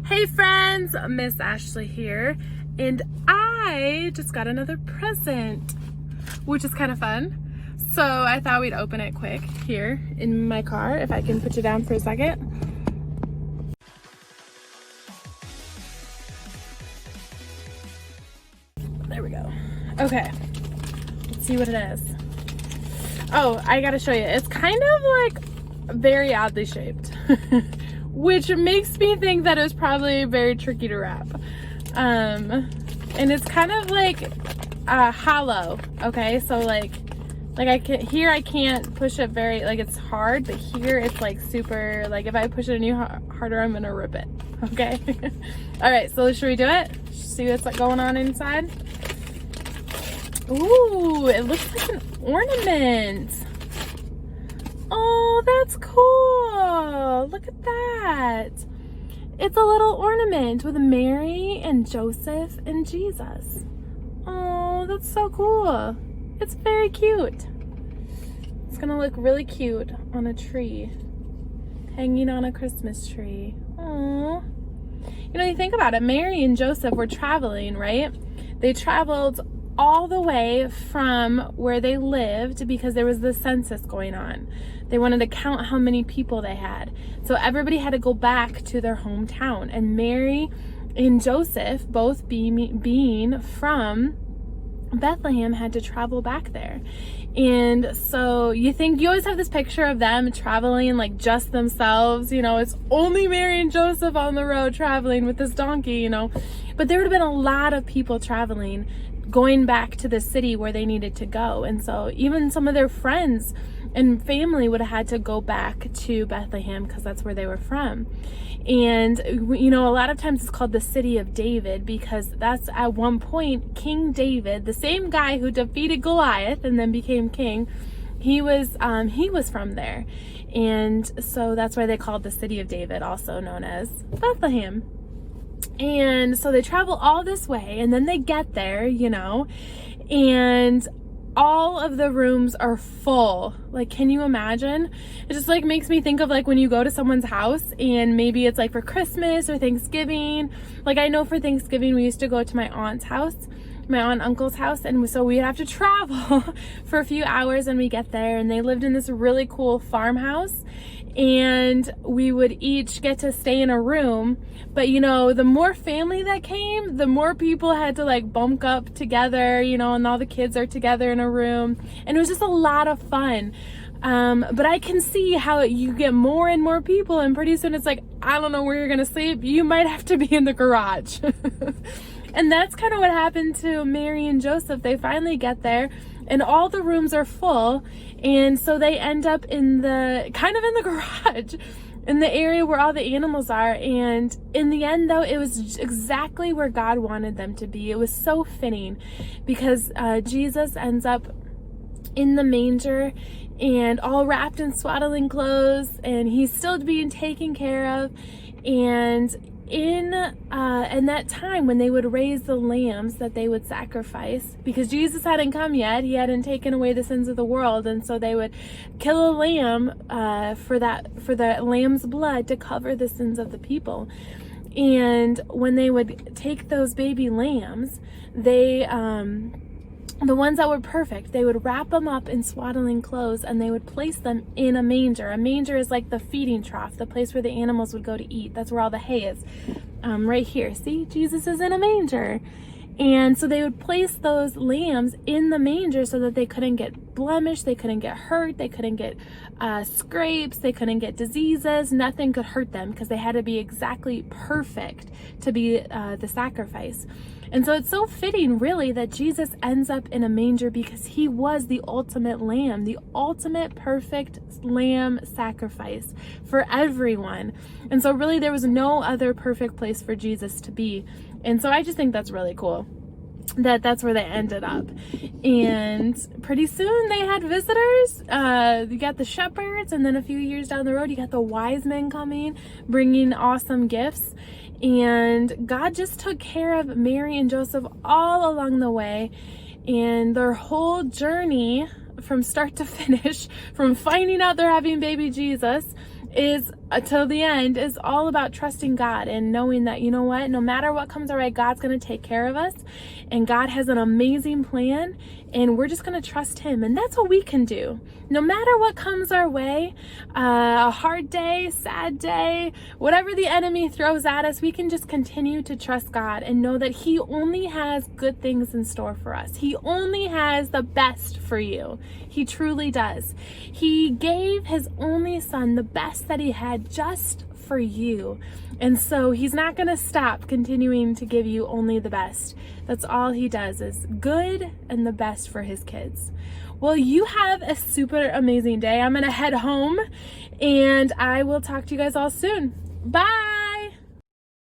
Hey friends, Miss Ashley here, and I just got another present, which is kind of fun. So I thought we'd open it quick here in my car, if I can put you down for a second. There we go. Okay, let's see what it is. Oh, I gotta show you. It's kind of like very oddly shaped. Which makes me think that it was probably very tricky to wrap. And it's kind of like hollow, okay? So like I can't push it very, like it's hard, but here it's like super, like if I push it any harder, I'm gonna rip it, okay? All right, so should we do it? See what's going on inside? Ooh, it looks like an ornament. Oh, that's cool. Look at that. It's a little ornament with Mary and Joseph and Jesus. Oh, that's so cool. It's very cute. It's gonna look really cute on a tree, hanging on a Christmas tree. Oh, you know, you think about it, Mary and Joseph were traveling, right? They traveled all the way from where they lived because there was the census going on. They wanted to count how many people they had. So everybody had to go back to their hometown. And Mary and Joseph, both being from Bethlehem, had to travel back there. And so you always have this picture of them traveling like just themselves, you know, it's only Mary and Joseph on the road traveling with this donkey, you know. But there would have been a lot of people traveling, going back to the city where they needed to go. And so even some of their friends and family would have had to go back to Bethlehem because that's where they were from. And you know, a lot of times it's called the City of David because that's at one point King David, the same guy who defeated Goliath and then became king, he was from there. And so that's why they called the City of David, also known as Bethlehem. And so they travel all this way and then they get there, you know, and all of the rooms are full. Like, can you imagine? It just like makes me think of like when you go to someone's house and maybe it's like for Christmas or Thanksgiving. Like I know for Thanksgiving we used to go to my aunt's house, my aunt and uncle's house, and so we'd have to travel for a few hours and we get there, and they lived in this really cool farmhouse, and we would each get to stay in a room. But you know, the more family that came, the more people had to like bunk up together, you know, and all the kids are together in a room, and it was just a lot of fun. But I can see how you get more and more people, and pretty soon it's like, I don't know where you're gonna sleep, you might have to be in the garage. And that's kind of what happened to Mary and Joseph. They finally get there and all the rooms are full, and so they end up in the garage, in the area where all the animals are. And in the end though, it was exactly where God wanted them to be. It was so fitting because Jesus ends up in the manger and all wrapped in swaddling clothes, and he's still being taken care of. And in that time when they would raise the lambs that they would sacrifice, because Jesus hadn't come yet, he hadn't taken away the sins of the world, and so they would kill a lamb for the lamb's blood to cover the sins of the people. And when they would take those baby lambs, they the ones that were perfect, they would wrap them up in swaddling clothes and they would place them in a manger. A manger is like the feeding trough, the place where the animals would go to eat. That's where all the hay is. Right here, see, Jesus is in a manger. And so they would place those lambs in the manger so that they couldn't get blemished, they couldn't get hurt, they couldn't get scrapes, they couldn't get diseases, nothing could hurt them because they had to be exactly perfect to be the sacrifice. And so it's so fitting, really, that Jesus ends up in a manger because he was the ultimate lamb, the ultimate perfect lamb sacrifice for everyone. And so really there was no other perfect place for Jesus to be. And so I just think that's really cool that that's where they ended up. And pretty soon they had visitors. You got the shepherds, and then a few years down the road you got the wise men coming, bringing awesome gifts. And God just took care of Mary and Joseph all along the way, and their whole journey from start to finish, from finding out they're having baby Jesus, is till the end is all about trusting God and knowing that, you know what, no matter what comes our way, God's going to take care of us, and God has an amazing plan, and we're just going to trust him. And that's what we can do. No matter what comes our way, a hard day, sad day, whatever the enemy throws at us, we can just continue to trust God and know that he only has good things in store for us. He only has the best for you. He truly does. He gave his only son the best that he had just for you. And so he's not going to stop continuing to give you only the best. That's all he does, is good and the best for his kids. Well, you have a super amazing day. I'm going to head home, and I will talk to you guys all soon. Bye.